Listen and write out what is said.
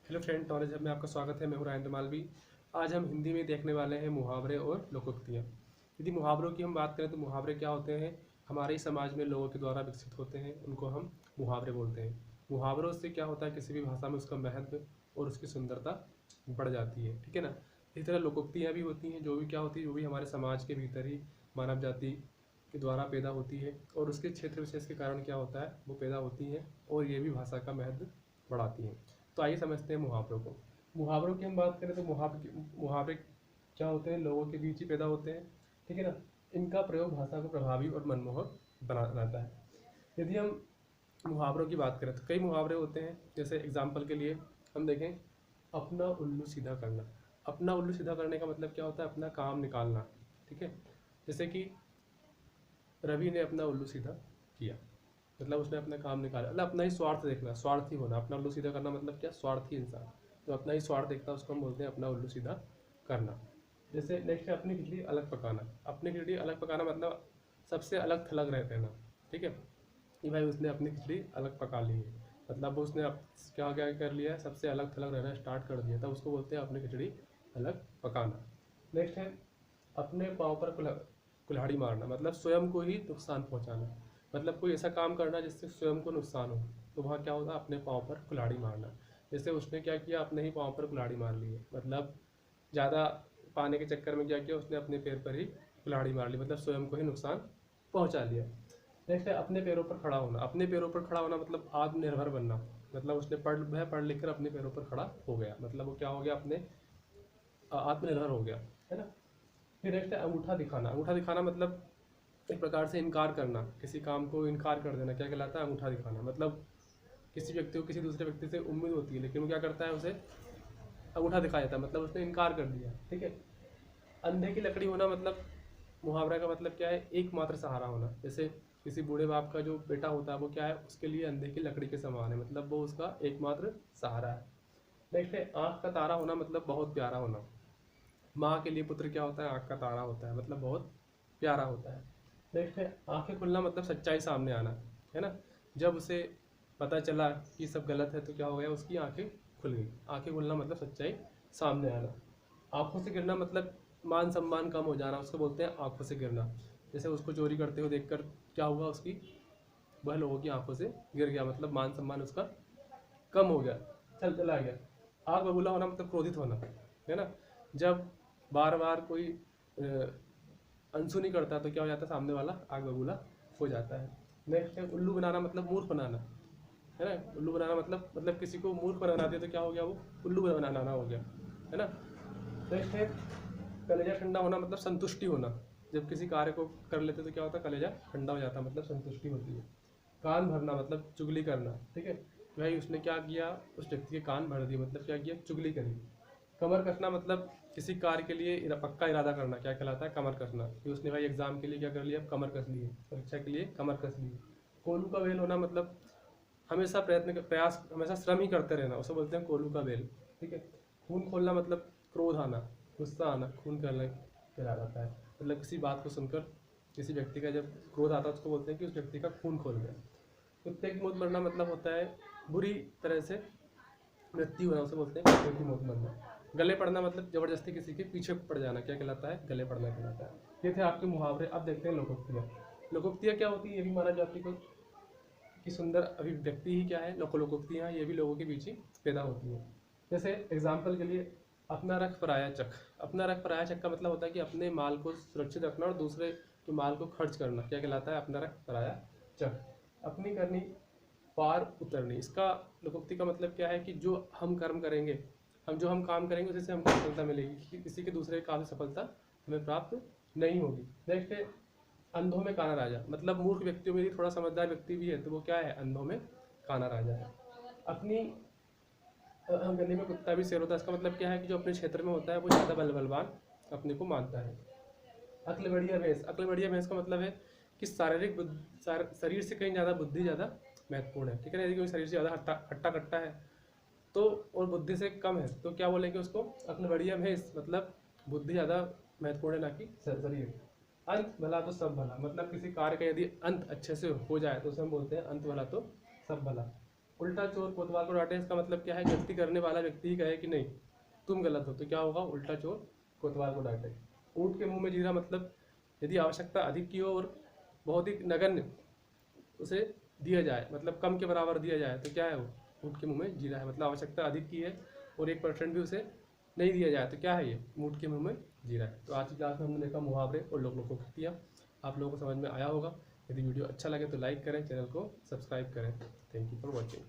Hello friend, knowledge hub में आपका स्वागत है। मैं हूं राजेंद्र मालवी। आज हम हिंदी में देखने वाले हैं मुहावरे और लोकोक्तियाँ। यदि मुहावरों की हम बात करें तो मुहावरे क्या होते हैं? हमारे ही समाज में लोगों के द्वारा विकसित होते हैं, उनको हम मुहावरे बोलते हैं। मुहावरों से क्या होता है, किसी भी भाषा में उसका महत्व और उसकी सुंदरता बढ़ जाती है, ठीक है ना। इसी तरह लोकोक्तियाँ भी होती हैं, जो भी क्या होती है, जो भी हमारे समाज के भीतर ही मानव जाति के द्वारा पैदा होती है और उसके क्षेत्र विशेष के कारण क्या होता है, वो पैदा होती हैं और ये भी भाषा का महत्व बढ़ाती हैं। तो आइए समझते हैं मुहावरों को। मुहावरों की हम बात करें तो मुहावरे क्या होते हैं, लोगों के बीच ही पैदा होते हैं, ठीक है ना। इनका प्रयोग भाषा को प्रभावी और मनमोहक बनाता है। यदि हम मुहावरों की बात करें तो कई मुहावरे होते हैं। जैसे एग्जाम्पल के लिए हम देखें, अपना उल्लू सीधा करना। अपना उल्लू सीधा करने का मतलब क्या होता है? अपना काम निकालना, ठीक है। जैसे कि रवि ने अपना उल्लू सीधा किया, मतलब उसने अपना काम निकाला, मतलब अपना ही स्वार्थ देखना, स्वार्थी होना। अपना उल्लू सीधा करना मतलब क्या? स्वार्थी इंसान जो अपना ही स्वार्थ देखता है उसको हम बोलते हैं अपना उल्लू सीधा करना। जैसे नेक्स्ट है अपनी खिचड़ी अलग पकाना। अपनी खिचड़ी अलग पकाना मतलब सबसे अलग थलग रहना, ठीक है। कि भाई उसने अपनी खिचड़ी अलग पका ली है, मतलब उसने क्या क्या कर लिया है, सबसे अलग थलग रहना स्टार्ट कर दिया, तब उसको बोलते हैं अपनी खिचड़ी अलग पकाना। नेक्स्ट है अपने पाँव पर कुल्हाड़ी मारना, मतलब स्वयं को ही नुकसान पहुंचाना। मतलब कोई ऐसा काम करना जिससे स्वयं को नुकसान हो, तो वहाँ क्या होगा? अपने पाँव पर कुल्हाड़ी मारना। जैसे उसने क्या किया, अपने ही पाँव पर कुल्हाड़ी मार ली है, मतलब ज़्यादा पाने के चक्कर में क्या किया, उसने अपने पैर पर ही कुल्हाड़ी मार ली, मतलब स्वयं को ही नुकसान पहुंचा लिया। नेक्स्ट है अपने पैरों पर खड़ा होना। अपने पैरों पर खड़ा होना मतलब आत्मनिर्भर बनना। मतलब उसने पढ़ लिख कर अपने पैरों पर खड़ा हो गया, मतलब वो क्या हो गया? अपने आत्मनिर्भर हो गया, है ना। फिर नेक्स्ट है अंगूठा दिखाना। अंगूठा दिखाना मतलब एक प्रकार से इनकार करना, किसी काम को इनकार कर देना, क्या कहलाता है? अंगूठा दिखाना। मतलब किसी व्यक्ति को किसी दूसरे व्यक्ति से उम्मीद होती है, लेकिन वो क्या करता है, उसे अंगूठा दिखाया जाता है, मतलब उसने इनकार कर दिया, ठीक है। अंधे की लकड़ी होना मतलब मुहावरा का मतलब क्या है? एकमात्र सहारा होना। जैसे किसी बूढ़े बाप का जो बेटा होता है वो क्या है, उसके लिए अंधे की लकड़ी के समान है, मतलब वो उसका एकमात्र सहारा है। नेक्स्ट है आँख का तारा होना, मतलब बहुत प्यारा होना। माँ के लिए पुत्र क्या होता है? आँख का तारा होता है, मतलब बहुत प्यारा होता है। नेक्स्ट है आंखें खुलना, मतलब सच्चाई सामने आना, है ना। जब उसे पता चला कि सब गलत है तो क्या हो गया? उसकी आंखें खुल गई। आंखें खुलना मतलब सच्चाई सामने आना। आंखों से गिरना मतलब मान सम्मान कम हो जाना, उसको बोलते हैं आंखों से गिरना। जैसे उसको चोरी करते हुए देखकर क्या हुआ? उसकी वह लोगों की आंखों से गिर गया, मतलब मान सम्मान उसका कम हो गया, चला गया। आग बबूला होना मतलब क्रोधित होना, है ना। जब बार बार कोई अनसुनी करता है तो क्या हो जाता है? सामने वाला आग बबूला हो जाता है। नेक्स्ट है उल्लू बनाना, मतलब मूर्ख बनाना, है ना। उल्लू बनाना मतलब किसी को मूर्ख बनाना दिया तो क्या हो गया? वो उल्लू बनाना हो गया, है ना। नेक्स्ट है कलेजा ठंडा होना, मतलब संतुष्टि होना। जब किसी कार्य को कर लेते तो क्या होता है? कलेजा ठंडा हो जाता है, मतलब संतुष्टि होती है। कान भरना मतलब चुगली करना, ठीक है। भाई उसने क्या किया? उस व्यक्ति के कान भर दिए, मतलब क्या किया? चुगली करी। कमर कसना मतलब किसी कार्य के लिए पक्का इरादा करना, क्या कहलाता है? कमर कसना। कि उसने भाई एग्जाम के लिए क्या कर लिया? कमर कस ली है, परीक्षा के लिए कमर कस ली है। कोलू का बेल होना मतलब हमेशा प्रयास, हमेशा श्रम ही करते रहना, उसे बोलते हैं कोलू का बेल, ठीक है। खून खोलना मतलब क्रोध आना, गुस्सा आना, खून कहलाता है। मतलब किसी बात को सुनकर किसी व्यक्ति का जब क्रोध आता है उसको बोलते हैं कि उस व्यक्ति का खून खोल गया। कुत्ते की मौत मरना मतलब होता है बुरी तरह से मृत्यु होना, उसे बोलते हैं कुत्ते की मौत मरना। गले पड़ना मतलब जबरदस्ती किसी के पीछे पड़ जाना, क्या कहलाता है? गले पड़ना कहलाता है। ये थे आपके मुहावरे। अब देखते हैं लोकोक्तियाँ। लोकोक्तियाँ क्या होती है? ये भी मानव जाति को की सुंदर अभिव्यक्ति ही क्या है? लोकोक्तियाँ ये भी लोगों के बीच ही पैदा होती हैं। जैसे एग्जाम्पल के लिए अपना रख पराया चख। अपना रख पराया चख का मतलब होता है कि अपने माल को सुरक्षित रखना और दूसरे के माल को खर्च करना, क्या कहलाता है? अपना रख पराया चख। अपनी करनी पार उतरनी, इसका लोकोक्ति का मतलब क्या है? कि जो हम कर्म करेंगे, हम काम करेंगे उसी से हमको सफलता मिलेगी, किसी के दूसरे काम से सफलता हमें प्राप्त नहीं होगी। नेक्स्ट है अंधों में काना राजा, मतलब मूर्ख व्यक्तियों में भी थोड़ा समझदार व्यक्ति भी है तो वो क्या है? अंधों में काना राजा है। अपनी गली में कुत्ता भी शेर होता है, इसका मतलब क्या है? कि जो अपने क्षेत्र में होता है वो ज़्यादा बलवान अपने को मानता है। अक्ल बढ़िया भैंस। अक्ल बढ़िया भैंस का मतलब है कि शरीर से कहीं ज़्यादा बुद्धि ज़्यादा महत्वपूर्ण है, ठीक है ना। यदि कोई शरीर से ज़्यादा हट्टा कट्टा है तो और बुद्धि से कम है तो क्या बोलेंगे उसको? अक्ल बढ़िया भैंस, मतलब बुद्धि ज़्यादा महत्वपूर्ण है ना कि शरीर। अंत भला तो सब भला, मतलब किसी कार्य का यदि अंत अच्छे से हो जाए तो उसे हम बोलते हैं अंत भला तो सब भला। उल्टा चोर कोतवाल को डांटे, इसका मतलब क्या है, गलती करने वाला व्यक्ति ही कहे कि नहीं तुम गलत हो, तो क्या होगा, उल्टा चोर कोतवाल को डांटे। ऊँट के मुंह में जीरा मतलब यदि आवश्यकता अधिक की हो और बहुत ही नगण्य उसे दिया जाए, मतलब कम के बराबर दिया जाए, तो क्या है वो, ऊँट के मुंह में जीरा है। मतलब आवश्यकता अधिक की है और 1% भी उसे नहीं दिया जाए, तो क्या है ये, ऊँट के मुंह में जीरा है। तो आज की क्लास में हमने देखा मुहावरे और लोकोक्तियाँ। आप लोगों को समझ में आया होगा। यदि वीडियो अच्छा लगे तो लाइक करें, चैनल को सब्सक्राइब करें। Thank you for watching.